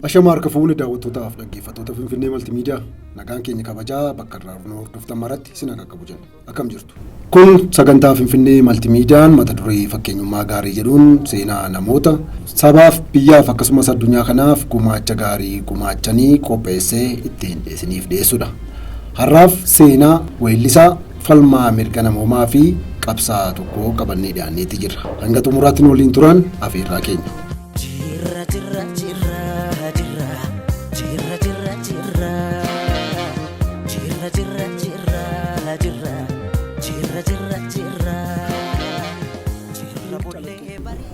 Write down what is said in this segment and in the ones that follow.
Ashamaar ka fuuni daawwattootaaf dhaggeeffattoota Finfinnee Maltiimiidiyaa nagaan keenya kabajaa bakka irraa hordoftan maratti sin qaqqabu jenna. Akkam jirtu. Kun sagantaa Finfinnee Maltiimiidiyaan mata duree fakkeenyummaa gaarii jedhuun seenaa namoota sabaaf biyyaaf akkasumas addunyaa kanaaf gumaacha gaarii gumaachanii qopheessee ittiin isiniif dhiyeessudha. Har'aaf seenaa weellisaa falmaa mirga namoomaa fi qabsaa tokko qabannee dhiyaanneetti jirra. Hanga xumuraatti waliin turan afeerraa keenya.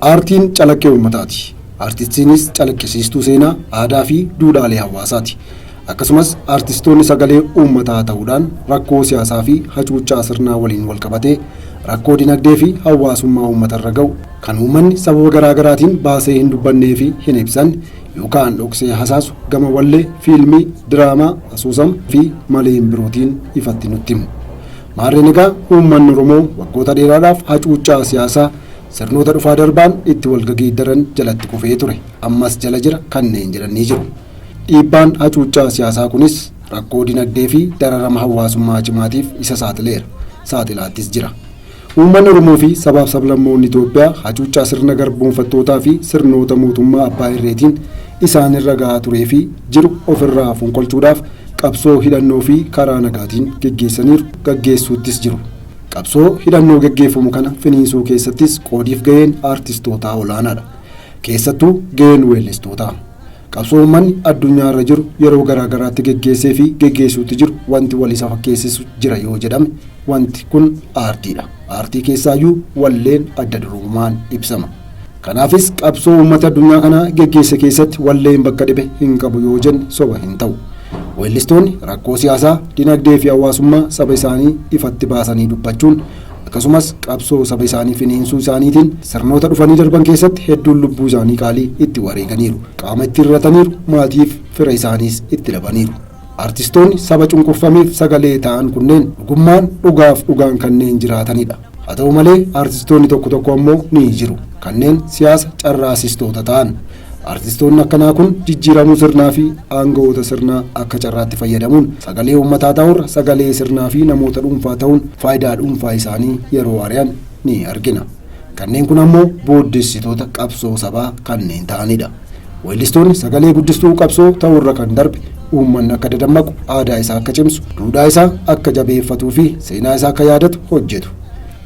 Aartiin calaqqee uummataati. Aartistiinis calaqqisiistuu seenaa, aadaa fi duudhaalee hawaasaati. Akkasumas aartistoonni sagalee uummataa ta'uudhaan rakkoo siyaasaa fi hacuuccaa sirnaa waliin wal qabatee rakkoo dinagdee fi hawaasummaa uummatarra ga'u kan uummanni sababa garaa garaatiin baasee hin dubbannee fi hin ibsan yookaan dhoksee hasaasu gama wallee, fiilmii, diraamaa, asoosama fi maleen birootiin ifatti nutti himu. Maarreen egaa uummanni Oromoo waggoota dheeraadhaaf hacuuccaa siyaasaa sirnoota dhufaa darbaan itti wal gageeddaran jalatti kufee ture. Ammas jala jira kanneen jedhanii jiru. Dhiibbaan hacuuccaa siyaasaa kunis rakkoo dinagdee fi dararama hawaasummaa cimaatiif isa saaxileera. Saaxilaattis jira. Uummanni Oromoo fi sabaaf sablammoonni Itoophiyaa hacuuccaa sirna garboonfattootaa fi sirnoota mootummaa abbaa irreetiin isaanirra gahaa turee fi jiru ofirraa fonqolchuudhaaf qabsoo hidhannoo fi karaa nagaatiin geggeessaniiru gaggeessuuttis jiru. Qabsoo hidhannoo geggeeffamu kana finiinsuu keessattis qoodiif ga'een aartistootaa olaanaadha. Keessattuu ga'een weellistootaa. Qabsoo uummanni addunyaarra jiru yeroo garaa garaatti geggeessee fi geggeessuutti jiru wanti wal isa fakkeessisu jira yoo jedhame wanti kun aartiidha. Aartii keessaayyuu walleen adda durummaan ibsama. Kanaafis qabsoo uummata addunyaa kanaa geggeesse keessatti walleen bakka dhibe hin qabu yoo jenne soba hin ta'u. Weellistoonni rakkoo siyaasaa, dinagdee fi hawaasummaa saba isaanii ifatti baasanii dubbachuun akkasumas qabsoo saba isaanii finiinsuu isaaniitiin sirnoota dhufanii darban keessatti hedduun lubbuu isaanii qaalii itti wareeganiiru. Qaama itti hir'ataniiru, maatiif fira isaaniis itti dhabaniiru. Aartistoonni saba cunqurfameef sagalee ta'an kunneen dhugummaan dhugaan kanneen jiraatanidha. Haa ta'u malee aartistoonni tokko tokko ammoo ni jiru. Kanneen siyaasa carraasistoota ta'an. Aartistoonni akkanaa kun jijjiiramuu sirnaa fi aangawoota sirnaa akka carraatti fayyadamuun sagalee uummataa ta'uurra sagalee sirnaa fi namoota dhuunfaa ta'uun faayidaa dhuunfaa isaanii yeroo ari'an ni argina. Kanneen kun ammoo booddessitoota qabsoo sabaa kanneen ta'anidha. Weellistoonni sagalee guddistuu qabsoo ta'uurra kan darbe uummanni akka dadammaqu, aadaa isaa akka cimsu, duudhaa isaa akka jabeeffatuu fi seenaa isaa akka yaadatu hojjetu.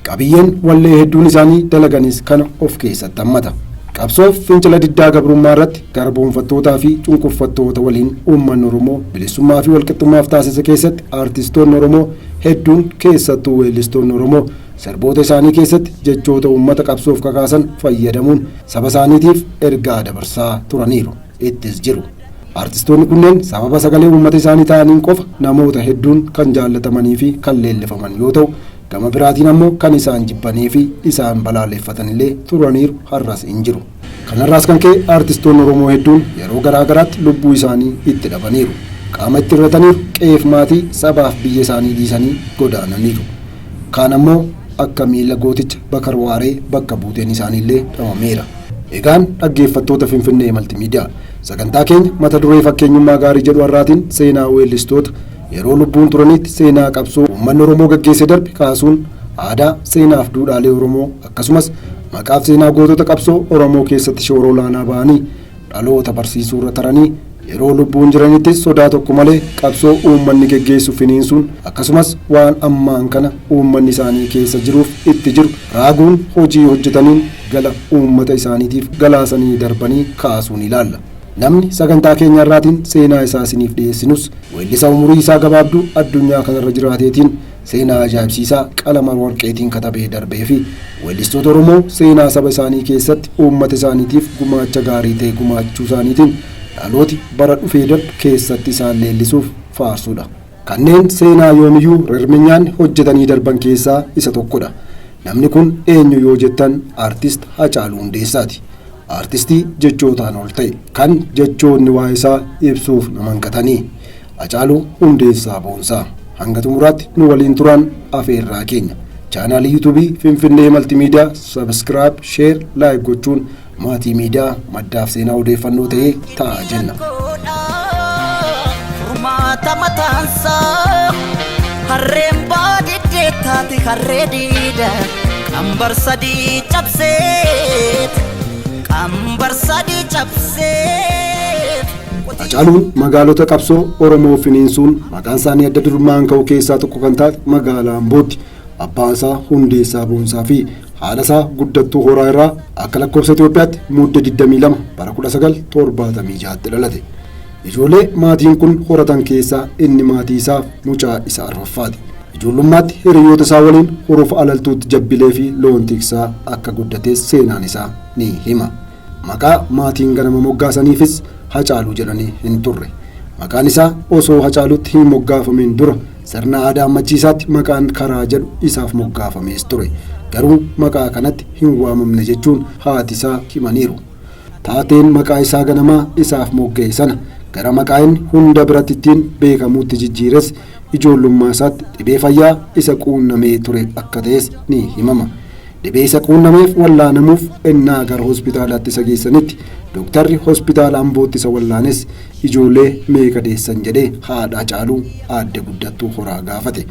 Qabiyyeen wallee hedduun isaanii dalaganis kana of keessatti hammata. Qabsoof fincila diddaa gabrummaa irratti garboonfattootaa fi cunqurfattoota waliin uummanni Oromoo bilisummaa fi walqixxummaaf taasise keessatti aartistoonni Oromoo hedduun keessattuu weellistoonni Oromoo sirboota isaanii keessatti jechoota uummata qabsoof kakaasan fayyadamuun saba isaaniitiif ergaa dabarsaa turaniiru. Ittis jiru. Aartistoonni kunneen sababa sagalee uummata isaanii ta'aniin qofa namoota hedduun kan jaallatamanii fi kan leellifaman yoo ta'u gama biraatiin ammoo kan isaan jibbanii fi isaan balaaleffatanillee turaniiru har'as hin jiru. Kanarraas kan ka'e aartistoonni Oromoo hedduun yeroo garaa garaatti lubbuu isaanii itti dhabaniiru. Qaama itti hir'ataniiru, qe'eef maatii sabaaf biyya isaanii dhiisanii godaananiiru. Kaan ammoo akka miila gooticha Bakar Waaree bakka buuteen isaaniillee dhabameera. Egaan dhaggeeffattoota Finfinnee Maltiimiidiyaa sagantaa keenya mata duree fakkeenyummaa gaarii jedhu har'aatiin seenaa weellistoota yeroo lubbuun turanitti seenaa qabsoo uummanni Oromoo gaggeesse darbe kaasuun aadaa, seenaaf duudhaalee Oromoo akkasumas maqaaf seenaa gootota qabsoo Oromoo keessatti shoora olaanaa ba'anii dhaloota barsiisuu irra taranii yeroo lubbuun jiranittis sodaa tokko malee qabsoo uummanni gaggeessu finiinsuun akkasumas waan ammaan kana uummanni isaanii keessa jiruuf itti jiru raaguun hojii hojjetaniin gala uummata isaaniitiif galaasanii darbanii kaasuun ilaalla. Namni sagantaa keenya irraatiin seenaa isaa isiniif dhiyeessinus weellisaa umurii isaa gabaabduu addunyaa kanarra jiraateetiin seenaa ajaa'ibsiisaa qalama warqeetiin katabee darbee fi weellistoota Oromoo seenaa saba isaanii keessatti uummata isaaniitiif gumaacha gaarii ta'e gumaachuu isaaniitiin dhalooti bara dhufee darbe keessatti isaan leellisuuf faarsuudha. Kanneen seenaa yoomiyyuu rirminyaan hojjetanii darban keessaa isa tokkodha. Namni kun eenyu yoo jettan aartist Hacaaluu Hundeessaati. Aartistii jechootaan ol ta'e kan jechoonni waa isaa ibsuuf nama hanqatanii Hacaaluu Hundeessaa Boonsaa. Hanga xumuraatti nu waliin turan afeerraa keenya. Chaanaalii YouTube Finfinnee Maltiimiidiyaa subscribe, share, like gochuun maatii miidiyaa maddaaf seenaa odeeffannoo ta'ee ta'a jenna. Furmaata mataansaa harreen baadiyyaa taate harree diida qambar sadii cabseet qambar sadii cabseet. Hacaaluun magaalota qabsoo Oromoo finiinsuun maqaan isaanii adda durummaan ka'u keessaa tokko kan taate magaalaa Ambootti abbaan isaa Hundeessaa Boonsaa fi haadha isaa Guddattuu Horaa irraa akka lakkoofsa Itoophiyaatti muddee 22 bara 1976tti dhalate. Ijoollee maatiin kun horatan keessaa inni maatii isaaf mucaa isa arfaffaati. Ijoollummaatti hiriyoota isaa waliin hurufa alaltuutti jabbilee fi loon tiksaa akka guddatees seenaan isaa ni hima. Maqaa maatiin ganama moggaasaniifis Hacaaluu jedhanii hin turre. Maqaan isaa osoo Hacaaluutti hin moggaafamin dura sirna aadaa ammachiisaatti maqaan karaa jedhu isaaf moggaafamees ture. Garuu maqaa kanatti hin waamamne jechuun haati isaa himaniiru. Taateen maqaa isaa ganamaa isaaf mogga'e sana gara maqaa inni hunda biratti ittiin beekamuutti jijjiires ijoollummaa isaatti dhibee fayyaa isa quunnamee ture akka ta'es ni himama. Dhibee isa quunnameef wallaanamuuf ennaa gara hospitaalaatti isa geessanitti dooktarri hospitaala Ambootti isa wallaanes ijoollee meeqa deessan jedhee haadha Hacaaluu aadde Guddattuu Horaa gaafate.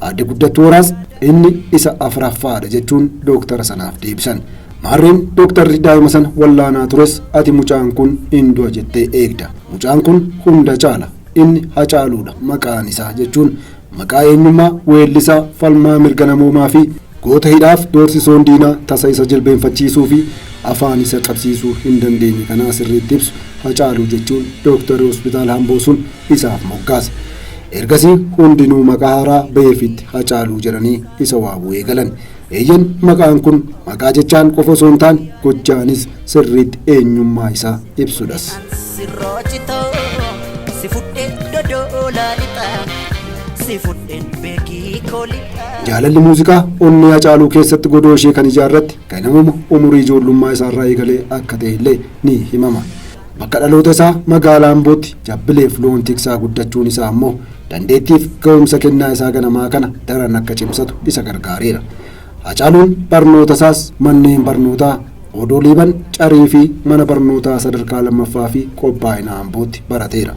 Aadde Guddattuu Horaas inni isa afuraffaadha jechuun dooktara sanaaf deebisan. Maarreen dooktarri daa'ima sana wallaanaa tures ati mucaan kun hin du'a jettee eegda. Mucaan kun hunda caala. Inni Hacaaluudha maqaan isaa jechuun maqaa eenyummaa weellisaa falmaa mirga namoomaa fi goota hidhaaf doorsisoon diinaa tasa isa jilbeenfachiisuu fi afaan isa qabsiisuu hin dandeenye kanaa sirriitti ibsu Hacaaluu jechuun dooktarri hospitaala Amboo sun isaaf moggaase. Ergasii hundinuu maqaa haaraa ba'eefitti Hacaaluu jedhanii isa waamuu eegalan. Eeyyan maqaan kun maqaa jechaan qofa osoo hin taane gochaanis sirriitti eenyummaa isaa ibsudhas. Jaalalli muuziqaa onnee Hacaaluu keessatti godoo ishee kan ijaarratte ganamuma umurii ijoollummaa isaarraa eegalee akka ta'e illee ni himama. Bakka dhaloota isaa magaalaa Ambootti jabbileef loon tiksaa guddachuun isaa ammoo dandeettiif ga'umsa kennaa isaa ganamaa kana daran akka cimsatu isa gargaareera. Hacaaluun barnoota isaas manneen barnootaa Odoo Liiban Carii fi mana barnootaa sadarkaa lammaffaa fi qophaa'ina Ambootti barateera.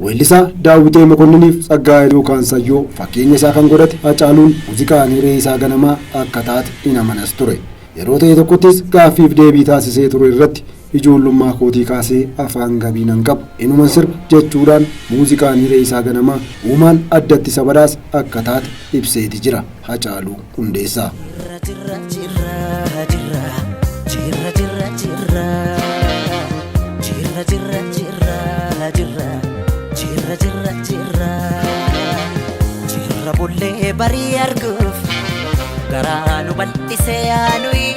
Weellisaa Daawitee Mokonniiniif Tsaggaayee yookaan Sayyoo fakkeenya isaa kan godhate Hacaaluun muuziqaan hiree isaa ganamaa akka taate hin amanas ture. Yeroo ta'e tokkottis gaaffiif deebii taasisee ture irratti ijoollummaa kootii kaasee afaan gabii nan qabu inuman sirba jechuudhaan muuziqaan hiree isaa ganamaa uumaan addatti isa badhaase akka taate ibseeti jira Hacaaluu Hundeessaa. Jirra bullee barii arguuf garaa nu bal'isee yaanuyi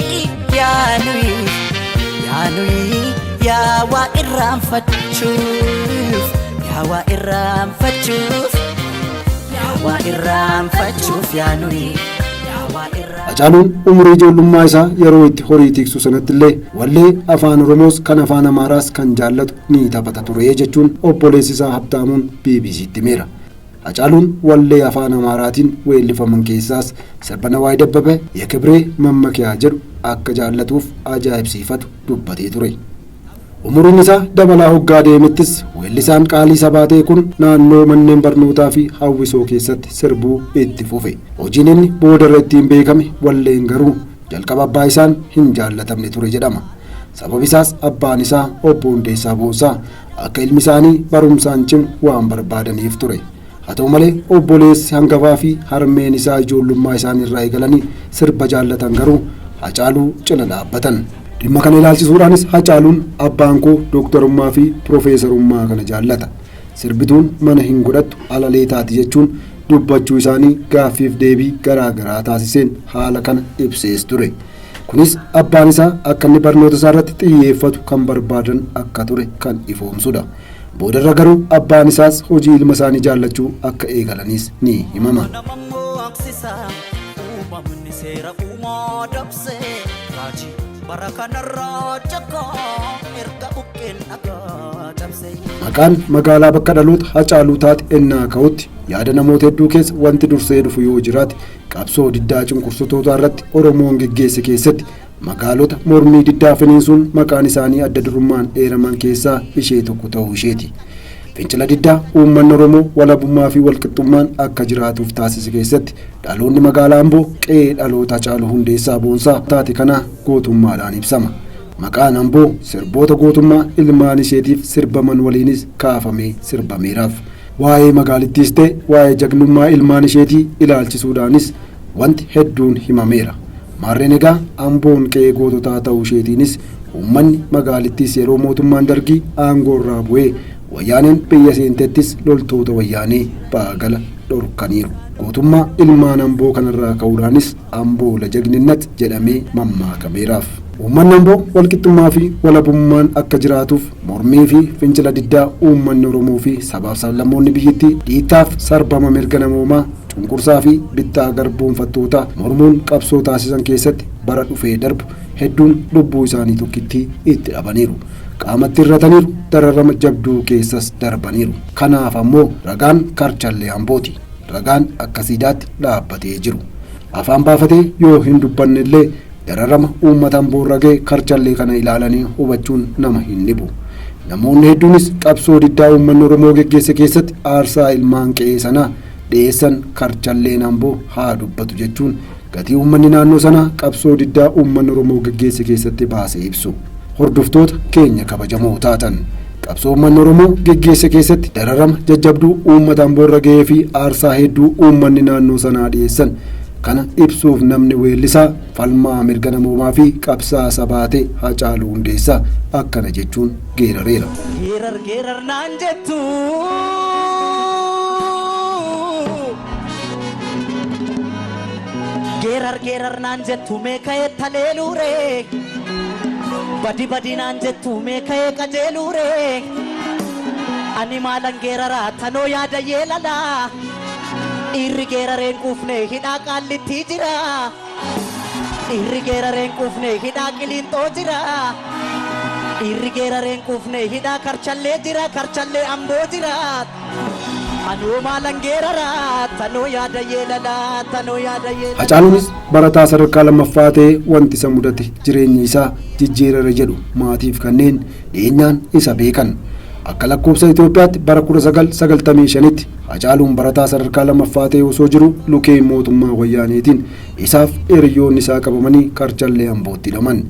yaa waa irraanfachuuf yaanuyi. Hacaaluun umurii ijoollummaa isaa yeroo itti horii tiksu sanatti illee wallee afaan Oromoos kan afaan Amaaraas kan jaallatu ni taphata ture jechuun obboleessi isaa Habtaamuun BBC'tti himeera. Hacaaluun wallee afaan Amaaraatiin weellifaman keessaas sirba Nawaay Dabbabee Yekibree Mammakiyaa jedhu akka jaallatuuf ajaa'ibsiifatu dubbatee ture. Umuriin isaa dabalaa hoggaa deemettis weellisaan qaalii sabaatee kun naannoo manneen barnootaa fi hawwisoo keessatti sirbuu itti fufe. Hojiin inni boodarra ittiin beekame walleen garuu jalqaba abbaa isaan hin jaallatamne ture jedhama. Sababi isaas abbaan isaa obbo Hundeessaa Boonsaa akka ilmi isaanii barumsaan cimu waan barbaadaniif ture. Haa ta'u malee obboleessi hangafaa fi harmeen isaa ijoollummaa isaaniirraa eegalanii sirba jaallatan garuu Hacaaluu cina dhaabbatan. Dhimma kana ilaalchisuudhaanis Hacaaluun abbaan koo dooktarummaa fi piroofeesarummaa kana jaallata. Sirbituun mana hin godhattu alalee taati jechuun dubbachuu isaanii gaaffiif deebii garaa garaa taasiseen haala kana ibsees ture. Kunis abbaan isaa akka inni barnoota isaa irratti xiyyeeffatu kan barbaadan akka ture kan ifoomsudha. Boodarra garuu abbaan isaas hojii ilma isaanii jaallachuu akka eegalanis ni himama. Maqaan magaalaa bakka dhaloota Hacaaluu taate ennaa ka'utti yaada namoota hedduu keessa wanti dursee dhufu yoo jiraate qabsoo diddaa cunqursitootaa irratti Oromoon geggeesse keessatti magaalota mormii diddaa finiinsuun maqaan isaanii adda durummaan eeraman keessaa ishee tokko ta'uu isheeti. Fincila diddaa uummanni Oromoo walabummaa fi walqixxummaan akka jiraatuuf taasise keessatti dhaloonni magaalaa Amboo qe'ee dhaloota Hacaaluu Hundeessaa Boonsaa taate kana gootummaadhaan ibsama. Maqaan Amboo sirboota gootummaa ilmaan isheetiif sirbaman waliinis kaafamee sirbameeraaf. Waa'ee magaalittiis ta'e waa'ee jagnummaa ilmaan isheetii ilaalchisuudhaanis wanti hedduun himameera. Maarreen egaa Amboon qe'ee goototaa ta'uu isheetiinis uummanni magaalittiis yeroo mootummaan Dargii aangoorraa bu'ee wayyaaneen biyya seentettis loltoota wayyaanee baagala dhorkaniiru. Gootummaa ilmaan Amboo kanarraa ka'uudhaanis Amboo la jagninnat jedhamee mammaakameeraaf. Uummanni Amboo walqixxummaa fi walabummaan akka jiraatuuf mormii fi fincila diddaa uummanni Oromoo fi sabaaf sablammoonni biyyattii dhiittaaf sarbama mirga namoomaa cunqursaa fi bittaa garboonfattoota mormuun qabsoo taasisan keessatti bara dhufee darbu hedduun lubbuu isaanii tokkittii itti dhabaniiru. Qaamatti irrataniiru, dararama jabduu keessas darbaniiru. Kanaaf ammoo ragaan Karchallee Ambooti. Ragaan akka siidaatti dhaabbatee jiru. Afaan baafatee yoo hin dubbanne illee dararama uummata Amboo ragee Karchallee kana ilaalanii hubachuun nama hin dhibu. Namoonni hedduunis qabsoo diddaa uummanni Oromoo geggeesse keessatti aarsaa ilmaan qe'ee sanaa dhiyeessan Karchalleen Amboo haa dubbatu jechuun gatii uummanni naannoo sanaa qabsoo diddaa uummanni Oromoo geggeesse keessatti baasee ibsu. Hordoftoota keenya kabajamoo taatan qabsoo uummanni Oromoo geggeesse keessatti dararama jajjabduu uummata Amboo ragee fi aarsaa hedduu uummanni naannoo sanaa dhiyeessan kana ibsuuf namni weellisaa falmaa mirga namoomaa fi qabsaa sabaate Hacaaluu Hundeessaa akkana jechuun geerareera. Geerar naan jettu geerar naan jettu meeka'ee taleeluuree badi naan jettu meeka'ee qajeeluuree ani maalan geeraraa tanoo yaada yeelalaa irri geerareen quufne hidhaa qaallittii jira irri geerareen quufne hidhaa qiliinxoo jira irri geerareen quufne hidhaa Karchallee jira Karchallee Amboo jira anoo maalan geeraraa tanoo yaada yeelalaa tanoo yaada yeelalaa. Hacaaluunis barataa sadarkaa lammaffaa ta'ee wanti isa mudate jireenya isaa jijjiirara jedhu maatiif kanneen dhiyeenyaan isa beekan. Akka lakkoofsa Itoophiyaatti bara 1995tti Hacaaluun barataa sadarkaa lammaffaa ta'ee osoo jiru lukeen mootummaa wayyaaneetiin isaaf hiriyoonni isaa qabamanii Karchallee Ambootti hidhaman.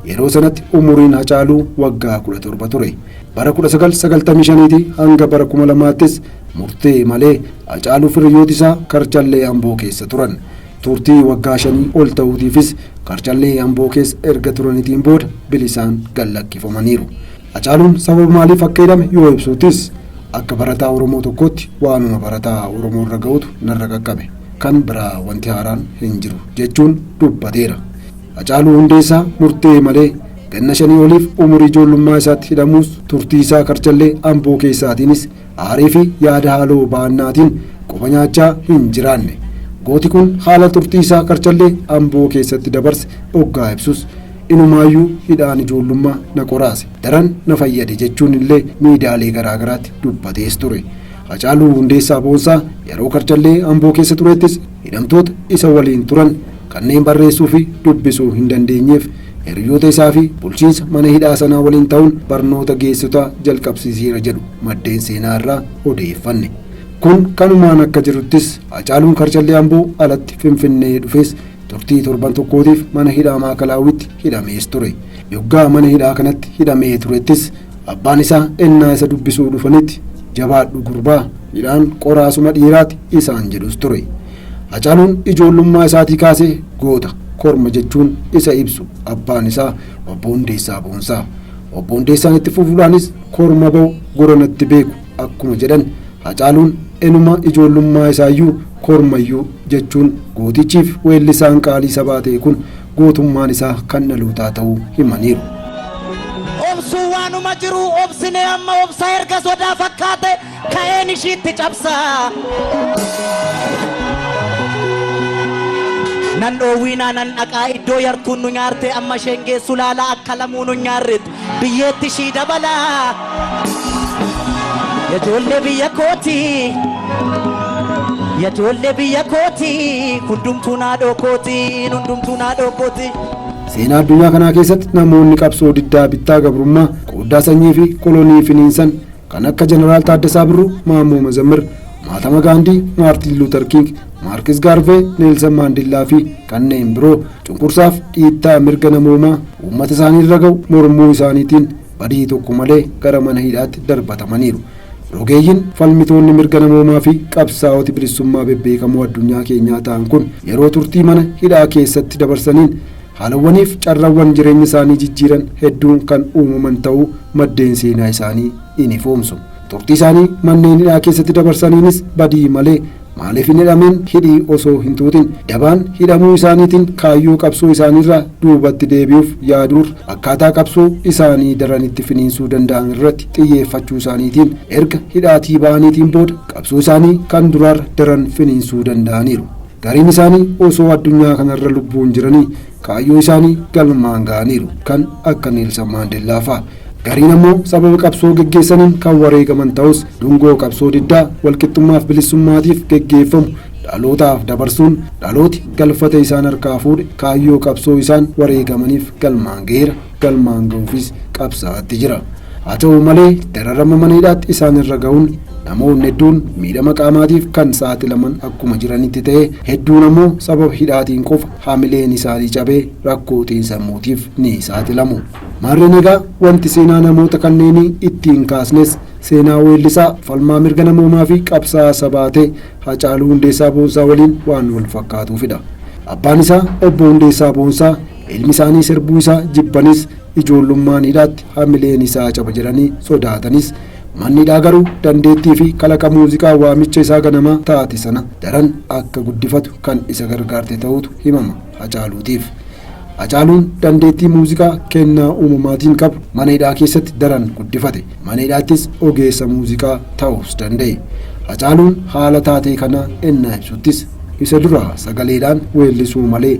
Yeroo sanatti umuriin Hacaaluu waggaa 17 ture. Bara 1995 hanga bara 2000ttis murtee malee Hacaaluu hiriyooti isaa Karchallee Amboo keessa turan. Turtii waggaa 5 ol ta'uutiifis Karchallee Amboo keessa erga turaniitiin booda bilisaan gallakkifamaniiru. Hacaaluun sababa maaliif akka hidhame yoo ibsuutis akka barataa Oromoo tokkotti waanuma barataa Oromoo irra ga'utu narra qaqqabe kan biraa wanti haaraan hin jiru jechuun dubbateera. Hacaaluu Hundeessaa murtee malee ganna 5 oliif umurii ijoollummaa isaatti hidhamuus turtii isaa Karchallee Amboo keessaatiinis aarii fi yaada haaloo baannaatiin quba nyaachaa hin jiraanne. Gooti kun haala turtii isaa Karchallee Amboo keessatti dabarse oggaa ibsus inumaayyuu hidhaan ijoollummaa na qoraase daran na fayyade jechuun illee miidiyaalee garaagaraatti dubbatees ture. Hacaaluu Hundeessaa Boonsaa yeroo Karchallee Amboo keessa turettis hidhamtoota isa waliin turan kanneen barreessuu fi dubbisuu hin dandeenyeef hiriyoota isaa fi bulchiinsa mana hidhaa sanaa waliin ta'uun barnoota geessotaa jalqabsiiseera jedhu maddeen seenaa irraa odeeffanne. Kun kanumaan akka jiruttis Hacaaluun Karchallee Amboo alatti Finfinnee dhufes turtii torban tokkootiif mana hidhaa Maakalaawwitti hidhamees ture. Yoggaa mana hidhaa kanatti hidhamee turettis abbaan isaa ennaa isa dubbisuu dhufanitti jabaadhu gurbaa hidhaan qoraasuma dhiiraati isaan jedhus ture. Hacaaluun ijoollummaa isaatii kaasee goota korma jechuun isa ibsu abbaan isaa obbo Hundeessaa Boonsaa. Obbo Hundeessaan itti fufuudhaanis korma ba'u goranatti beeku akkuma jedhan Hacaaluun enuma ijoollummaa isaayyuu kormayyuu jechuun gootichiif weellisaan qaalii sabaa ta'e kun gootummaan isaa kan dhalootaa ta'uu himaniiru. Obsuu waanuma jiru obsine amma obsa erga sodaa fakkaate ka'een ishiitti cabsaa. Nan dhoowwiinaa nan dhaqaa iddoo yartuun nu nyaarte amma isheen geessu laalaa akka lamuu nu nyaarretti biyyeetti ishii dabalaa. Yajoollee biyya kooti yajoollee biyya kooti hundumtuu naadhoo kooti hundumtuu naadhoo kooti. Seenaa addunyaa kanaa keessatti namoonni qabsoo diddaa bittaa gabrummaa qooddaa sanyii fi kolonii finiinsan kan akka Jeneraal Taaddasaa Birruu, Maammoo Mazammir, Mahatma Gaandii, Maartin Luuter King, Maarkis Gaarvee, Neelsan Maandellaa fi kanneen biroo cunqursaaf dhiittaa mirga namoomaa uummata isaanii irra ga'u mormuu isaaniitiin badii tokko malee gara mana hidhaatti darbatamaniiru. Rogeeyyiin falmitoonni mirga namoomaa fi qabsaa'oti bilisummaa bebbeekamoo addunyaa keenyaa ta'an kun yeroo turtii mana hidhaa keessatti dabarsaniin haalawwaniif carrawwan jireenya isaanii jijjiiran hedduun kan uumaman ta'uu maddeen seenaa isaanii in ifoomsu. Turtii isaanii manneen hidhaa keessatti dabarsaniinis badii malee maaliif hin hidhameen hidhii osoo hin tuutin dabaan hidhamuu isaaniitiin kaayyoo qabsoo isaaniirraa duubatti deebi'uuf yaaduur akkaataa qabsoo isaanii daranitti finiinsuu danda'an irratti xiyyeeffachuu isaaniitiin erga hidhaatii ba'aniitiin booda qabsoo isaanii kan duraarra daran finiinsuu danda'aniiru. Gariin isaanii osoo addunyaa kanarra lubbuun jiranii kaayyoo isaanii galmaan ga'aniiru kan akka Neelsan Maandellaa fa'a. Gariin ammoo sababa qabsoo geggeessaniin kan wareegaman ta'us dungoo qabsoo diddaa walqixxummaaf bilisummaatiif geggeeffamu dhalootaaf dabarsuun dhalooti galfata isaan harkaa fuudhe kaayyoo qabsoo isaan wareegamaniif galmaan ga'eera, galmaan ga'uufis qabsaa'atti jira. Haa ta'u malee dararama mana hidhaatti isaan irra ga'uun namoonni hedduun miidhama qaamaatiif kan saaxilaman akkuma jiranitti ta'e hedduun ammoo sababa hidhaatiin qofa haamileen isaanii cabee rakkootiin sammuutiif ni saaxilamu. Maarreen egaa wanti seenaa namoota kanneenii ittiin kaasnes seenaa weellisaa falmaa mirga namoomaa fi qabsaa'aa sabaatee Hacaaluu Hundeessaa Boonsaa waliin waan wal fakkaatuufidha. Abbaan isaa obbo Hundeessaa Boonsaa ilmi isaanii sirbuu isaa jibbanis ijoollummaan hidhaatti haamileen isaa caba jedhanii sodaatanis manni hidhaa garuu dandeettii fi kalaqa muuziqaa waamicha isaa ganamaa taate sana daran akka guddifatu kan isa gargaarte ta'utu himama Hacaaluutiif. Hacaaluun dandeettii muuziqaa kennaa uumamaatiin qabu mana hidhaa keessatti daran guddifate. Mana hidhaattis ogeessa muuziqaa ta'uus danda'e. Hacaaluun haala taatee kana ennaa ibsuttis isa dura sagaleedhaan weellisuu malee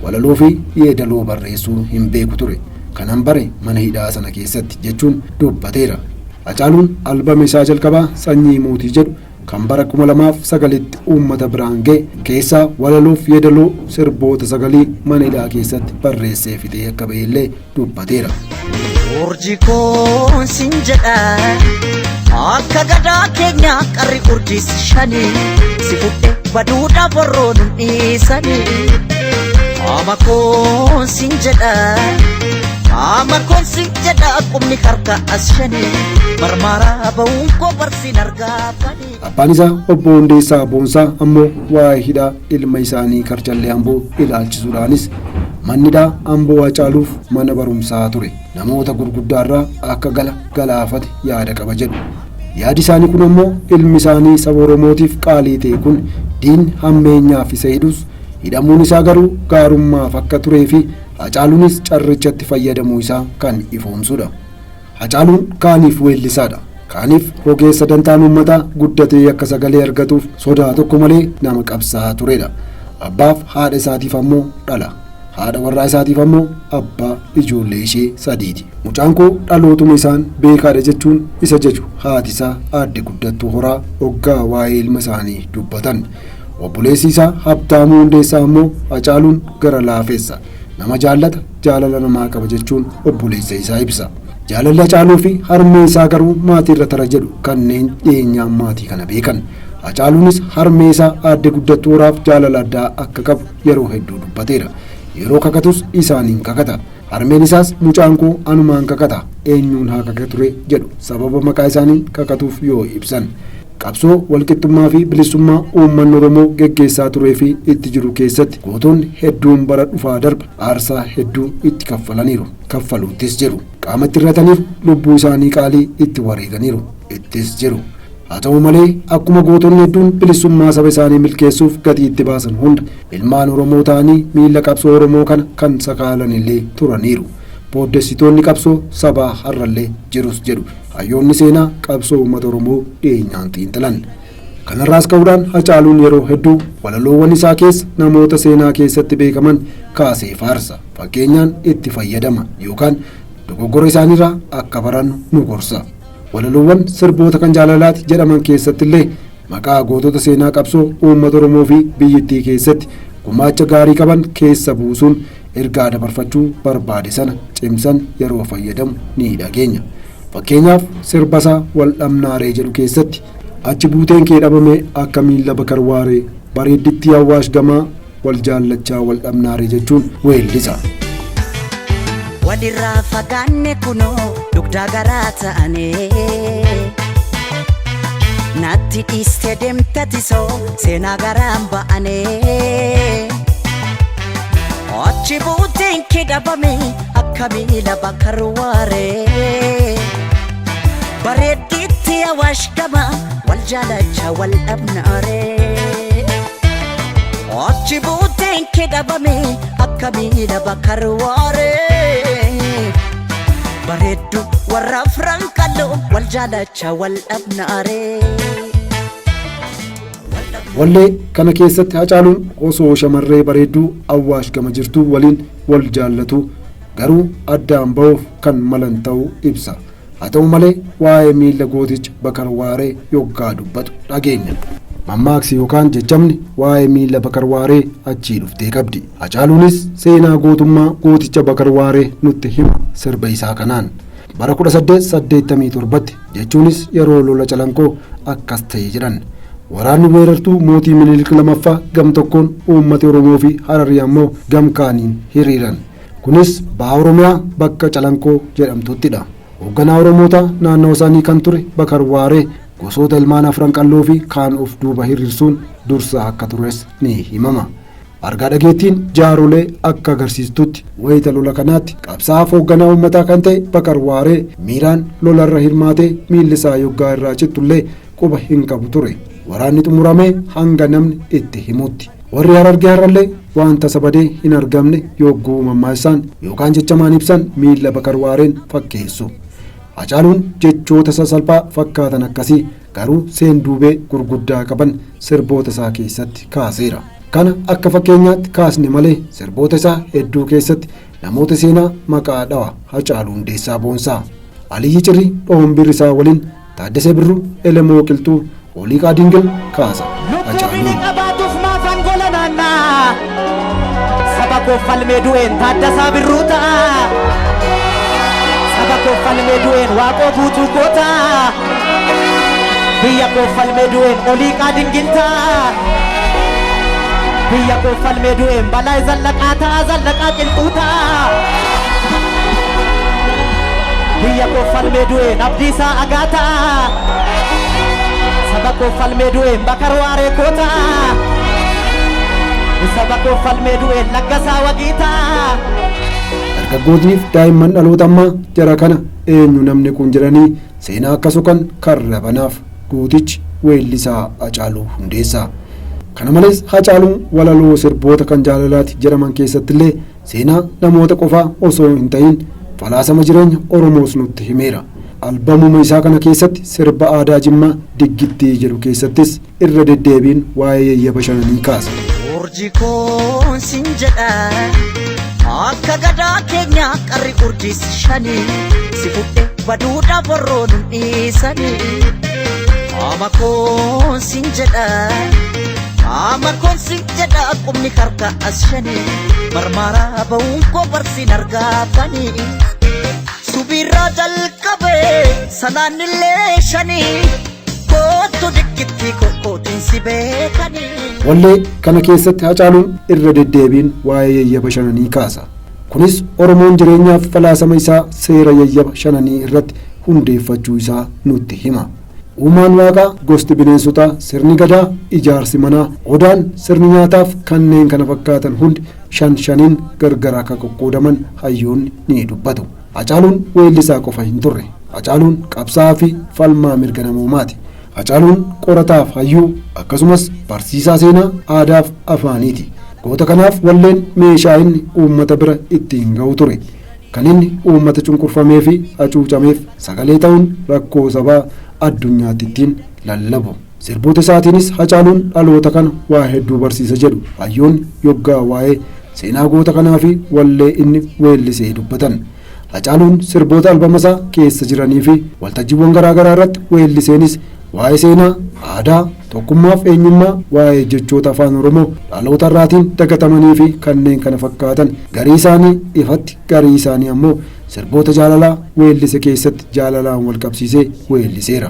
walaloo fi yeedaloo barreessuu hin beeku ture. Kanan bare mana hidhaa sana keessatti jechuun dubbateera. Hacaaluun albama isaa jalqabaa Sanyii Mootii jedhu kan bara 2009tti uummata biraan ga'e keessaa walaloof yeedaloo sirboota sagalii mana hidhaa keessatti barreessee fixee akka ba'ellee dubbateera. Urjii koon sin jedha akka gadaa keenya qarri urjiis shanii si fudhe baduudhaaf warroon hin dhiisanii. Ama koon sin jedha qubni harka as shanii marmaraa ba'uun koo barsiin argaa fanii. Abbaan isaa obbo Hundeessaa Boonsaa ammoo waa'ee hidhaa ilma isaanii Karchallee Amboo ilaalchisuudhaanis manni hidhaa Amboo Hacaaluuf mana barumsaa ture. Namoota gurguddaarraa akka galaafate yaada qaba jedhu. Yaadi isaanii kun ammoo ilmi isaanii saba Oromootiif qaalii ta'e kun diin hammeenyaaf isa hidhus hidhamuun isaa garuu gaarummaaf akka turee fi Hacaaluunis carrichatti fayyadamuu isaa kan ifoomsudha. Hacaaluun kaaniif weellisaadha. Kaaniif rogeessa dantaan uummataa guddatee akka sagalee argatuuf sodaa tokko malee nama qabsaa'aa turedha. Abbaaf haadha isaatiif ammoo dhala. Haadha warraa isaatiif ammoo abbaa ijoollee ishee sadiiti. Mucaan koo dhalootuma isaan beekaadha jechuun isa jaju haati isaa aadde Guddattuu Horaa hoggaa waa'ee ilma isaanii dubbatan. Obboleessi isaa Habtaamuu Hundeessaa ammoo Hacaaluun gara laafeessa. Nama jaallata jaalala namaa qaba jechuun obboleessa isaa ibsa. Jaalalli Hacaaluu fi harmee isaa garuu maatii irra tara jedhu kanneen dhiyeenyaan maatii kana beekan. Hacaaluunis harmee isaa aadde Guddattuu Horaaf jaalala addaa akka qabu yeroo hedduu dubbateera. Yeroo kakatus isaaniin kakata. Harmeen isaas mucaan koo anumaan kakata eenyuun haa kakature jedhu sababa maqaa isaaniin kakatuuf yoo ibsan. Qabsoo walqixxummaa fi bilisummaa uummanni Oromoo geggeessaa turee fi itti jiru keessatti gootonni hedduun bara dhufaa darba aarsaa hedduu itti kaffalaniiru. Kaffaluuttis jiru. Qaama itti irrataniiru lubbuu isaanii qaalii itti wareeganiiru. Ittis jiru. Haa ta'u malee akkuma gootonni hedduun bilisummaa saba isaanii milkeessuuf gatii itti baasan hunda ilmaan Oromoo ta'anii miila qabsoo Oromoo kana kan sakaalanillee turaniiru. Booddessitoonni qabsoo sabaa har'allee jirus jedhu. Hayyoonni seenaa qabsoo uummata Oromoo dhiyeenyaan xiinxalan. Kanarraas ka'uudhaan Hacaaluun yeroo hedduu walaloowwan isaa keessa namoota seenaa keessatti beekaman kaasee faarsa. Fakkeenyaan itti fayyadama yookaan dogoggora isaaniirraa akka barannu nu gorsa. Walaloowwan sirboota kan jaalalaati jedhaman keessatti illee maqaa gootota seenaa qabsoo uummata Oromoo fi biyyattii keessatti gumaacha gaarii qaban keessa buusuun ergaa dabarfachuu barbaade sana cimsan yeroo fayyadamu ni dhageenya. Fakkeenyaaf sirbasaa wal dhabnaaree jedhu keessatti achi buuteen kee dhabame akka miila bakar waaree bareedditti Awwaash gamaa wal jaallachaa wal dhabnaaree jechuun weellisa. Walirraa fagaanne kunoo dugdaa garaa ta'anii natti dhiiste deemtatisoo seenaa garaan ba'anii achi buuteen kee dhabame akka miila bakar waaree bareedditti Awwaash gamaa wal jaallachaa wal dhabnaaree achi buuteen kee dhabame akka miila bakar waaree bareeddu warra afran qal'oo wal jaallachaa wal dhabnaaree. Wallee kana keessatti Hacaaluun osoo shamarree bareedduu Awwaash gama jirtuu waliin wal jaallatu garuu addaan ba'uuf kan malan ta'uu ibsa. Haa ta'u malee waa'ee miila gooticha bakar waaree yoggaa dubbatu dhageenya. Mammaaksi yookaan jechamni waa'ee miila bakar waaree achii dhuftee qabdi. Hacaaluunis seenaa gootummaa gooticha bakar waaree nutti hima sirba isaa kanaan. Bara 1887 jechuunis yeroo lola Calanqoo akkas ta'e jedhan. Waraanni weerartuu mootii Minilik lamaffaa gam tokkoon uummata Oromoo fi Hararii ammoo gam kaaniin hiriiran. Kunis baha Oromiyaa bakka Calanqoo jedhamtuttidha. Hoogganaa Oromoota naannoo isaanii kan ture bakar waaree gosoota ilmaan afran qalloo fi kaan of duuba hiriirsuun dursa akka tures ni himama. Argaa dhageettiin jaarolee akka agarsiistutti wayita lola kanaatti qabsaa'aa hoogganaa uummataa kan ta'e bakar waaree miiraan lolarra hirmaatee miilli isaa yoggaa irraa cittullee quba hin qabu ture. Waraanni xumuramee hanga namni itti himutti. Warri Harargee har'allee wanta sabadee hin argamne yogguu mammaasaan yookaan jechamaan ibsan miila bakar waareen fakkeessu. Hacaaluun jechoota sasalphaa fakkaatan akkasii garuu seenduubee gurguddaa qaban sirboota isaa keessatti kaaseera. Kana akka fakkeenyaatti kaasne malee sirboota isaa hedduu keessatti namoota seenaa maqaa dhawa Hacaaluu Hundeessaa Boonsaa, Aliyyi Cirrii Dhoombiir isaa waliin Taaddasee Birruu, Elemoo Qilxuu, Oliiqaa Dingil kaasa. Hacaaluun saba koo falmee du'een Taaddasaa Birruu ta'a. Saba koo falmee du'een Waaqoo Guutuu goota. Biyya koo falmee du'een Oliiqaa Dingil ta'a. Biyya koo falmee du'een Balaa Zallaqaa ta'a. Zallaqaa Qilxuu ta'a. Biyya koo falmee du'een Abdiisaa Agaa ta'a. Saba koo falmee du'een Bakar Waaree koo ta'a. Saba koo falmee du'een Laggasaa Wagiitaa. Dargaggootniif daa'imman dhaloota ammaa jara kana eenyu namni kun jedhanii seenaa akka sokan karra banaaf gootichi weellisaa Hacaaluu Hundeessaa. Kana malees Hacaaluun walaloo sirboota kan jaalalaati jedhaman keessattillee seenaa namoota qofaa osoo hin ta'in falaasama jireenya Oromoos nutti himeera. Albamuma isaa kana keessatti sirba aadaa Jimmaa Diggittii jedhu keessattis irra deddeebiin waa'ee yayyaba shananii kaasa. Urjii koon sin jedha akka gadaa keenya qarri urjiis shanii si fudhe baduudhaaf warroon hin dhiisanii. Ama koon sin jedha ama koon sin jedha qubni harka as shanii marmaaraa ba'uun koo barsiin argaafanii. Subirraa jalqabee sanaan illee shanii kootu Diggittii kokkootiin si beekanii. Wallee kana keessatti Hacaaluun irra deddeebiin waa'ee yayyaba shananii kaasa. Kunis Oromoon jireenyaaf falaasama isaa seera yayyaba shananii irratti hundeeffachuu isaa nutti hima. Uumaan waaqaa, gosti bineensotaa, sirni gadaa, ijaarsi manaa, odaan, sirni nyaataaf kanneen kana fakkaatan hundi shan shaniin gargar akka qoqqoodaman hayyoonni ni dubbatu. Hacaaluun weellisaa qofa hin turre. Hacaaluun qabsaa'aa fi falmaa mirga namoomaati. Hacaaluun qorataaf hayyuu akkasumas barsiisaa seenaa aadaaf afaaniiti. Goota kanaaf walleen meeshaa inni uummata bira ittiin ga'u ture. Kan inni uummata cunqurfamee fi hacuucameef sagalee ta'uun rakkoo sabaa addunyaatti ittiin lallabu. Sirboota isaatiinis Hacaaluun dhaloota kana waa hedduu barsiisa jedhu hayyoonni yoggaa waa'ee seenaa goota kanaa fi wallee inni weellisee dubbatan. Hacaaluun sirboota albama isaa keessa jiranii fi waltajjiiwwan garaa garaa irratti weelliseenis waa'ee seenaa, aadaa, tokkummaaf eenyummaa, waa'ee jechoota afaan Oromoo dhaloota irraatiin dagatamanii fi kanneen kana fakkaatan garii isaanii ifatti garii isaanii ammoo sirboota jaalalaa weellise keessatti jaalalaan wal qabsiisee weelliseera.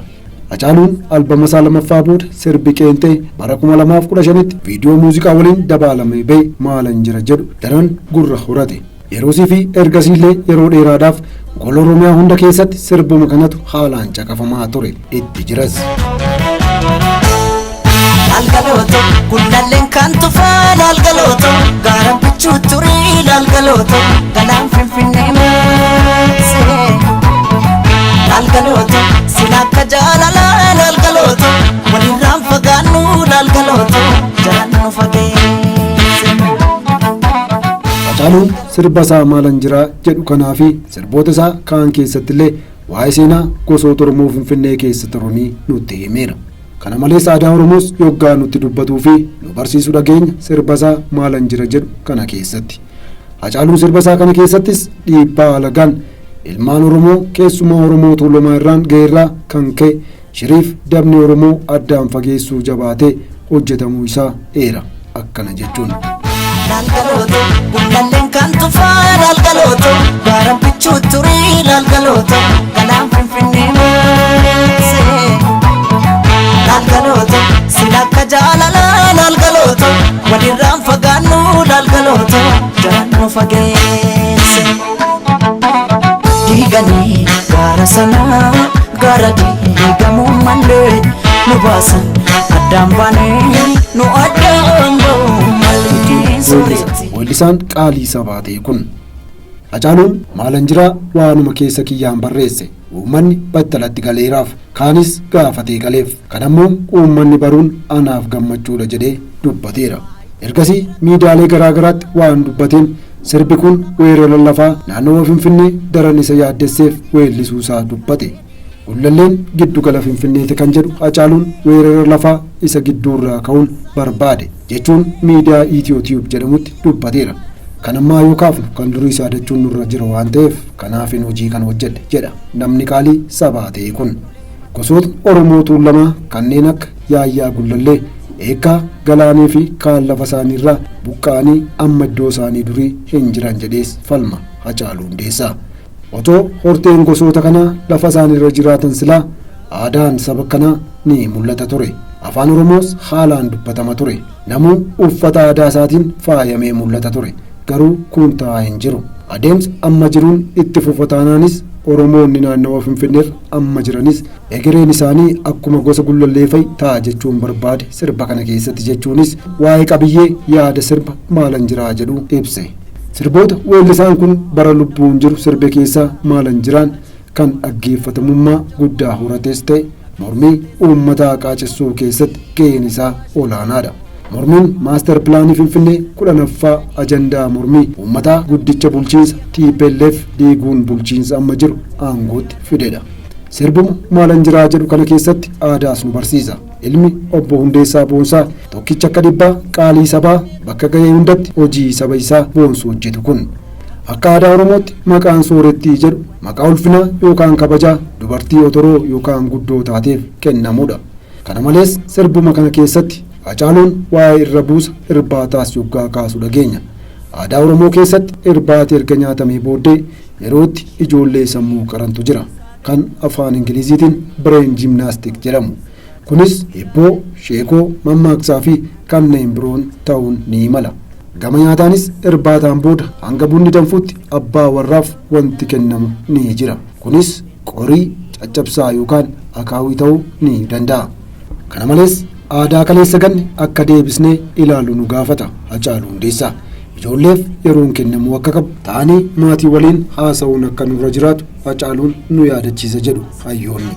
Hacaaluun albama isaa lammaffaa booda sirbi qeenxee bara 2015tti viidiyoo muuziqaa waliin dabaalamee ba'e maalan jira jedhu daran gurra horate. Yeroosii fi ergasiillee yeroo dheeraadhaaf gola Oromiyaa hunda keessatti sirbuma kanatu haalaan caqafamaa ture itti jiras. Lalgalooto gullalleen kan tufaa lalgalooto gaara bichuu turii lalgalooto galaan finfinnee maasee lalgalooto sila akka jaalalaa lalgalooto walirraan fagaannu lalgalooto jalaan nu fageesse. Hacaaluun sirba isaa maalan jiraa jedhu kanaa fi sirboota isaa kaan keessattillee waa'ee seenaa gosoota Oromoo Finfinnee keessa turanii nutti himeera. Kana malees aadaa Oromoos yoggaa nutti dubbatuu fi nu barsiisuu dhageenya sirba isaa maalan jira jedhu kana keessatti. Hacaaluun sirba isaa kana keessattis dhiibbaa alagaan ilmaan Oromoo keessumaa Oromoo Tuulamaa irraan ga'eerraa kan ka'e shiriif dabni Oromoo addaan fageessuu jabaatee hojjetamuu isaa eera akkana jechuun. Lalgalooto gullalleen kan tufaa lalgalooto gaara bichuu turii lalgalooto galaan finfinnee maasee lalgalooto sila akka jaalalaa lalgalooto walirraan fagaannu lalgalooto jalaan nu fageesse. Diiganii gaara sanaa gaara diigamuu malee nu baasan addaan baanee nu addaan ba'uu malee. Weellisaan qaalii sabaa ta'e kun Hacaaluun maalan jiraa waanuma keessa kiyyaan barreesse uummanni battalatti galeeraaf kaanis gaafatee galeef kan ammoo uummanni baruun anaaf gammachuudha jedhee dubbateera. Ergasii miidiyaalee garaagaraatti waan dubbateen sirbi kun weerara lafaa naannoo Finfinnee daran isa yaaddesseef weellisuusaa dubbate. Gullalleen giddugala Finfinneeti kan jedhu Hacaaluun weerara lafaa isa gidduurraa ka'uun barbaade jechuun miidiyaa ETOTube jedhamutti dubbateera. Kan ammaa yoo kaafnu kan durii isaa dachuun nurra jira waan ta'eef kanaafin hojii kan hojjedhe jedha namni qaalii sabaa ta'e kun. Gosoota Oromoo Tuulamaa kanneen akka Yaayyaa Gullallee, Eekkaa, Galaanii fi kaan lafa isaaniirraa buqqa'anii amma iddoo isaanii durii hin jiran jedhees falma Hacaaluu Hundeessaa. Otoo horteen gosoota kanaa lafa isaaniirra jiraatan silaa aadaan saba kanaa ni mul'ata ture. Afaan Oromoos haalaan dubbatama ture. Namuu uffata aadaa isaatiin faayamee mul'ata ture. Garuu kun ta'aa hin jiru. Adeemsa amma jiruun itti fufataanaanis Oromoonni naannawa Finfinneerra amma jiranis egereen isaanii akkuma gosa Gullallee ta'a jechuun barbaade sirba kana keessatti jechuunis waa'ee qabiyyee yaada sirba maalan jiraa jedhu ibse. Sirboota weellisaan kun bara lubbuun jiru sirbe keessaa maalan jiraan kan dhaggeeffatamummaa guddaa horates ta'e mormii uummataa qaacessuu keessatti ga'een isaa olaanaadha. Mormiin maaster pilaanii Finfinnee 10ffaa ajandaa mormii uummataa guddicha bulchiinsa TPLF diiguun bulchiinsa amma jiru aangootti fidedha. Sirbuma maalan jiraa jedhu kana keessatti aadaas nu barsiisa. Ilmi obbo Hundeessaa Boonsaa tokkicha akka dhibbaa qaalii sabaa bakka ga'ee hundatti hojii saba isaa boonsu hojjetu kun. Akka aadaa Oromootti maqaan soorettii jedhu maqaa ulfinaa yookaan kabajaa dubartii otoroo yookaan guddoo taateef kennamudha. Kana malees sirbuma kana keessatti Hacaaluun waa'ee irra buusa irbaataas yoggaa kaasu dhageenya. Aadaa Oromoo keessatti irbaati erga nyaatamee booddee yerootti ijoollee sammuu qarantu jira. Kan afaan Ingiliziitiin brain gymnastic jedhamu. Kunis hibboo, sheekoo, mammaaksaa fi kanneen biroon ta'uun ni mala. Gama nyaataanis irbaataan booda hanga bunni danfutti abbaa warraaf wanti kennamu ni jira. Kunis qorii, caccabsaa yookaan akaawii ta'uu ni danda'a. Kana malees aadaa kaleessa ganne akka deebisnee ilaalu nu gaafata Hacaaluu Hundeessaa. Ijoolleef yeroon kennamuu akka qabu ta'anii maatii waliin haasa'uun akka nurra jiraatu Hacaaluun nu yaadachiisa jedhu hayyoonni.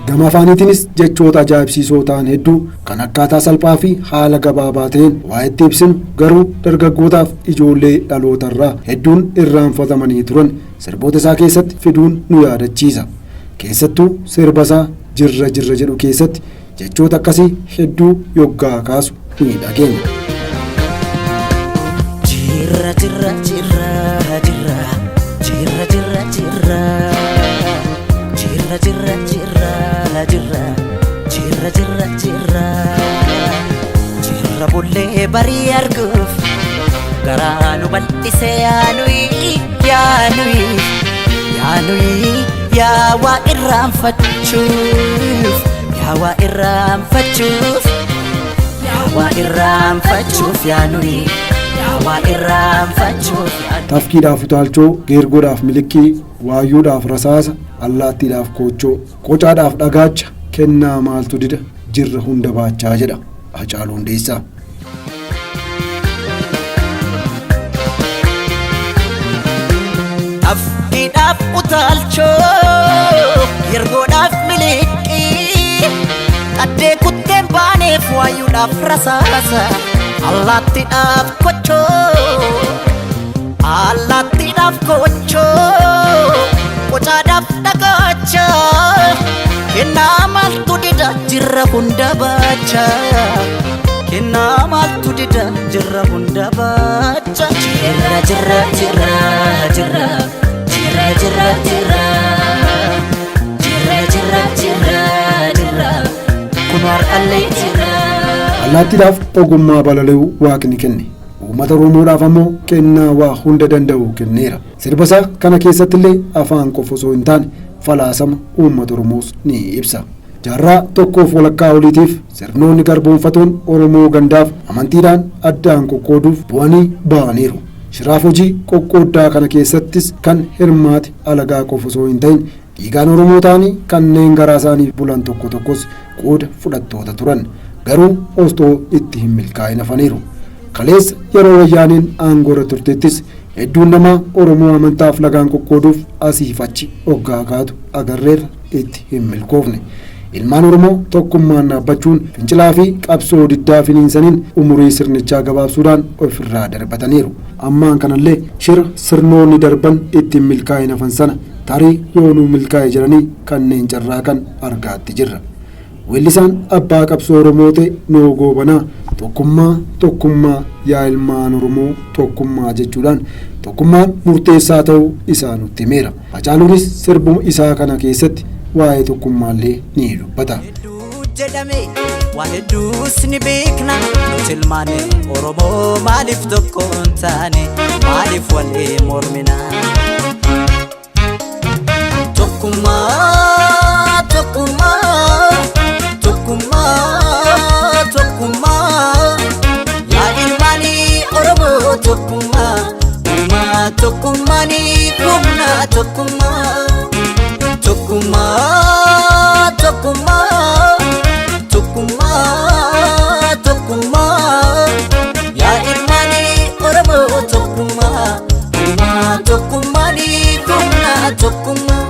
Gama afaaniitiinis jechoota ajaa'ibsiisoo ta'an hedduu kan akkaataa salphaa fi haala gabaabaa ta'een waa itti ibsinu garuu dargaggootaaf ijoollee dhalootarraa hedduun irraanfatamanii turan sirboota isaa keessatti fiduun nu yaadachiisa. Keessattuu sirba isaa jirra jedhu keessatti jechoota akkasii hedduu yoggaa kaasu ni dhageenya. Jirra jirra jirra jirra jirra jirra jirra jirra jirra jirra jirra jirra jirra jirra jirra bullee barii arguuf garaa nu bal'isee yaanuyi yaa waa irraanfachuuf yaa waa irraanfachuuf yaa waa irraanfachuuf yaanuyi yaa waa irraanfachuuf. Tafkiidhaaf utaalchoo, geergoodhaaf milikkii, waayyuudhaaf rasaasa, allaattiidhaaf koochoo, qocaadhaaf dhagaacha, kennaa maaltu dida jirra hunda baachaa jedha Hacaaluu Hundeessaa. Tafkiidhaaf utaalchoo, geergoodhaaf milikkii, qaddee kutteen baaneef waayyuudhaaf rasaasa, allaattiidhaaf kochoo, allaattiidhaaf kochoo, qocaadhaaf dhagaacha, kennaa maaltu dida jirra hunda baacha, kennaa maaltu dida jirra hunda baacha. Jirra jirra jirra jirra jirra jirra jirra jirra jirra jirra jirra kun har'allee jirra. Allaattiidhaaf ogummaa balali'uu Waaqni kenne. Uummata Oromoodhaaf ammoo kennaa waa hunda danda'u kenneera. Sirba isaa kana keessatti illee afaan qofa osoo hin taane falaasama uummata Oromoos ni ibsa. Jaarraa tokkoof walakkaa oliitiif sirnoonni garboonfatoon Oromoo gandaaf amantiidhaan addaan qoqqooduuf bu'anii ba'aniiru. Shiraaf hojii qoqqooddaa kana keessattis kan hirmaate alagaa qofa osoo hin ta'in dhiigaan Oromoo ta'anii kanneen garaa isaanii bulan tokko tokkos qooda fudhattoota turan. Garuu osoo itti hin milkaa'in hafaniiru. Kaleessa yeroo wayyaaniin aangoorra turtettis hedduun namaa Oromoo amantaaf lagaan qoqqooduuf asiif achi hoggaa kaatu agarreerra itti hin milkoofne. Ilmaan Oromoo tokkummaan dhaabbachuun fincilaa fi qabsoo diddaa finiinsaniin umurii sirnichaa gabaabsuudhaan ofirraa darbataniiru. Ammaan kanallee shira sirnoonni darban itti hin milkaa'in hafan sana tarii yoonuu milkaa'e jedhanii kanneen carraaqan argaatti jirra. Weellisaan abbaa qabsoo Oromoo ta'e Noo Goobanaa tokkummaa yaa ilmaan Oromoo tokkummaa jechuudhaan tokkummaan murteessaa ta'uu isaa nutti himeera. Hacaaluunis sirbuma isaa kana keessatti waa'ee tokkummaallee ni dubbata. Waa hedduus ni beekna nuti ilmaan Oromoo maaliif tokko hin taane maaliif wal mormina. Tokkummaa yaa ilmaan Oromoo tokkummaa ni humna tokkummaa yaa ilmaan Oromoo tokkummaa ni humna tokkummaa.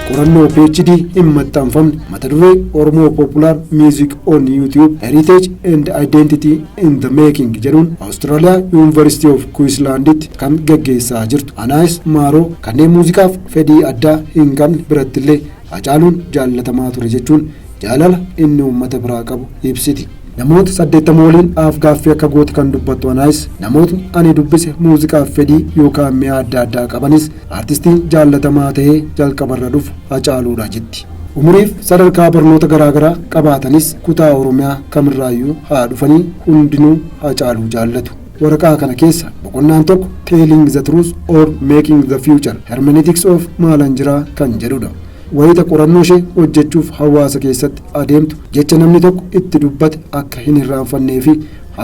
Qorannoo PhD hin maxxanfamne mata duree Oromoo Popular Music on YouTube Heritage and Identity in the Making jedhuun Austraaliyaa University of Queenslanditti kan gaggeessaa jirtu Anaayis Maaroo kanneen muuziqaaf fedhii addaa hin qabne birattillee Hacaaluun jaallatamaa ture jechuun jaalala inni uummata biraa qabu ibsiti. Namoota 80 waliin gaaffii akka goote kan dubbattu Anaayis namootni ani dubbise muuziqaaf fedhii yookaan mi'a adda addaa qabanis artistiin jaallatamaa ta'ee jalqabarra dhufu Hacaaluudha jetti. Umuriif sadarkaa barnoota garaagaraa qabaatanis kutaa Oromiyaa kamirraayyuu haa dhufanii hundinuu Hacaaluu jaallatu. Waraqaa kana keessa boqonnaan tokko Telling the Truth or Making the Future Hermeneutics of Maalanjiraa kan jedhudha. Wayita qorannoo ishee hojjechuuf hawaasa keessatti adeemtu jecha namni tokko itti dubbate akka hin irraanfannee fi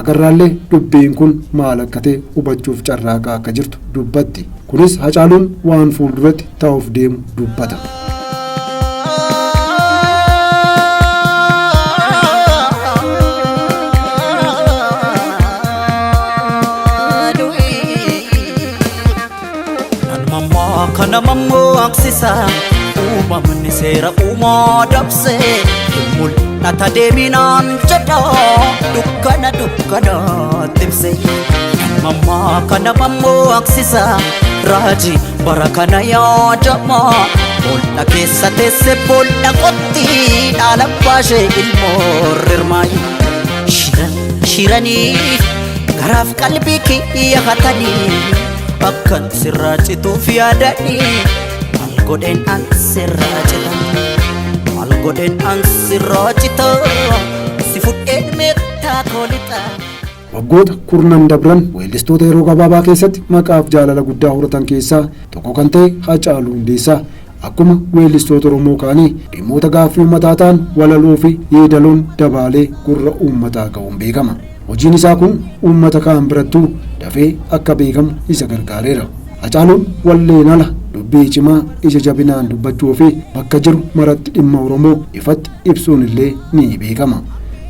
agarraallee dubbiin kun maal akka ta'e hubachuuf carraaqaa akka jirtu dubbatti. Kunis Hacaaluun waan fuulduratti ta'uuf deemu dubbata. Kana mammoo aksisa uumamni seera uumaa dabse mul'ata deeminaan jedha dukkana timse mammaa kana mammoo aksisa raajii bara kana yaadama boolla keessa teesse boolla qotti dhaala baashee ilmoo rirmaayi shiranii garaaf qalbii kiyya hatanii akkan sirraa cituuf yaadanii maal godheen an sirraa cita maal godheen an sirraa cita si fudheen meettaa koolixa. Waggoota kurnan dabran weellistoota yeroo gabaabaa keessatti maqaaf jaalala guddaa horatan keessaa tokko kan ta'e Haacaaluu Hundeessaa akkuma weellistoota Oromoo kaanii dhimmoota gaaffii uummataa ta'an walaloo fi yeedaloon dabaalee gurra uummataa ga'uun beekama. Hojiin isaa kun uummata kaan birattuu dafee akka beekamu isa gargaareera. Haacaaluun walleen ala dubbii cimaa ija jabinaan dubbachuu fi bakka jiru maratti dhimma Oromoo ifatti ibsuun illee ni beekama.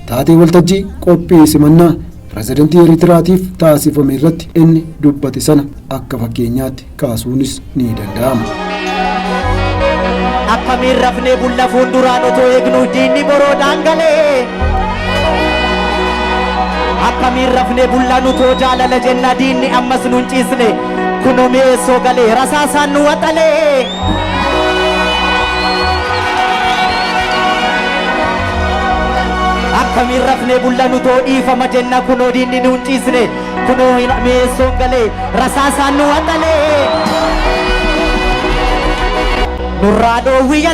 Taatee waltajjii qophii simannaa pirezidantii Eritiraatiif taasifame irratti inni dubbate sana akka fakkeenyaatti kaasuunis ni danda'ama. Akkamiin rafnee bulla fuulduraan otoo eegnu diinni boroodhaan galee akkamiin rafnee bullaan utoo jaalala jenna diinni ammas nun ciisne kunoo mi'eessoo galee rasaasaan nu waxalee. Akkamiin rafnee bullaan utoo dhiifama jenna kunoo diinni nun ciisne kunoo mi'eessoo galee rasaasaan nu waxalee. Nurraa dhoowwiya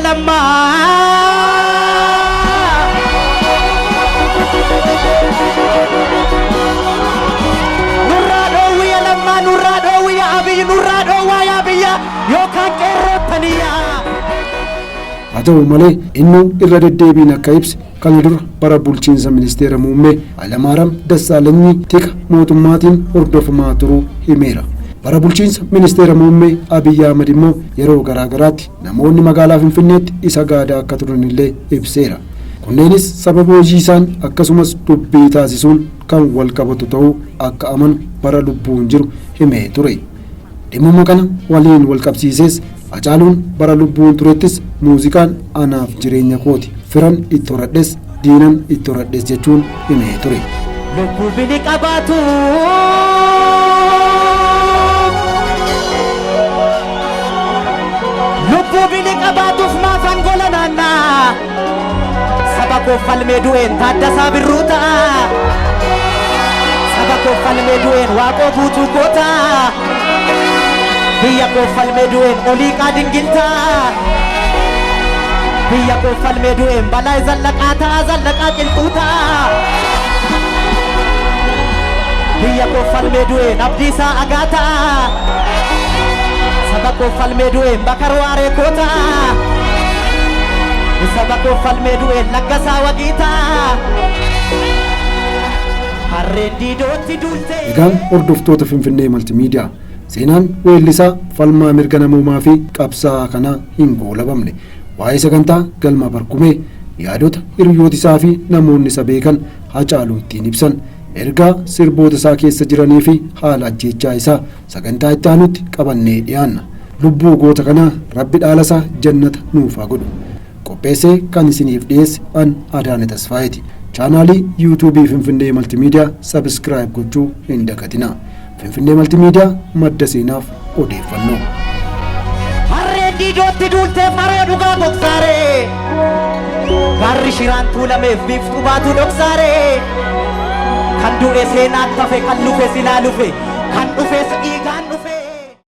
lammaa nurraa dhoowwiya abiyyi nurraa dhoowwaa yaa biyya yookaan qeerrootaniyaa. Haa ta'u malee inni irra deddeebiin akka ibse kana dura bara bulchiinsa ministeera muummee Hayilamaariyaam Dassaalanyii tika mootummaatiin hordofamaa turuu himeera. Bara bulchiinsa ministeera muummee Abiyyi Ahmad immoo yeroo garaagaraatti namoonni magaalaa Finfinneetti isa gaadaa akka turan illee ibseera. Kunneenis sababa hojii isaan akkasumas dubbii taasisuun kan wal qabatu ta'uu akka amanu bara lubbuun jiru himee ture. Dhimma kana waliin wal qabsiisees Haacaaluun bara lubbuun turettis muuziqaan anaaf jireenya kooti firan itti horadhes diinan itti horadhes jechuun himee ture. Lubbuu bini qabaatu lubbuu bini qabaatuuf maaf angola naannaa saba koo falmee du'een Taaddasaa Birruu ta'a saba koo falmee du'een Waaqoo Guutuu goota biyya koo falmee du'een Oliiqaa Dingiltaa biyya koo falmee du'een Balaay Zallaqaa ta'a Zallaqaa Qilxuu ta'a biyya koo falmee du'een Abdiisaa Agaa ta'a saba koo falmee du'een Bakar Waaree koo ta'a saba koo falmee du'een Laggasaa Wagii ta'a harreen diidootti duultee. Egaan hordoftoota Finfinnee Maltiimiidiyaa seenaan weellisaa falmaa mirga namoomaa fi qabsaa'aa kanaa hin goolabamne waa'ee sagantaa galma barkumee yaadota hiriyoota isaa fi namoonni isa beekan Haacaaluu ittiin ibsan ergaa sirboota isaa keessa jiranii fi haala ajjeechaa isaa sagantaa itti aanutti qabannee dhiyaanna. Lubbuu goota kanaa Rabbi dhaala isaa jannata nuuf haa godhu. Qopheessee kan isiniif dhiyeesse an Adaane Tasfaayeeti. Chaanaalii yuutuubii Finfinnee Maltiimiidiyaa sabskiraayib gochuu hin dagatinaa. Finfinnee Maltiimiidiyaa madda seenaaf odeeffannoo. Harreen diidootti duultee faroo dhugaa gogsaaree garri shiraan tuulameef biiftuu baatu dhoksaaree kan du'e seenaan tafe kan lufe silaa lufe kan dhufe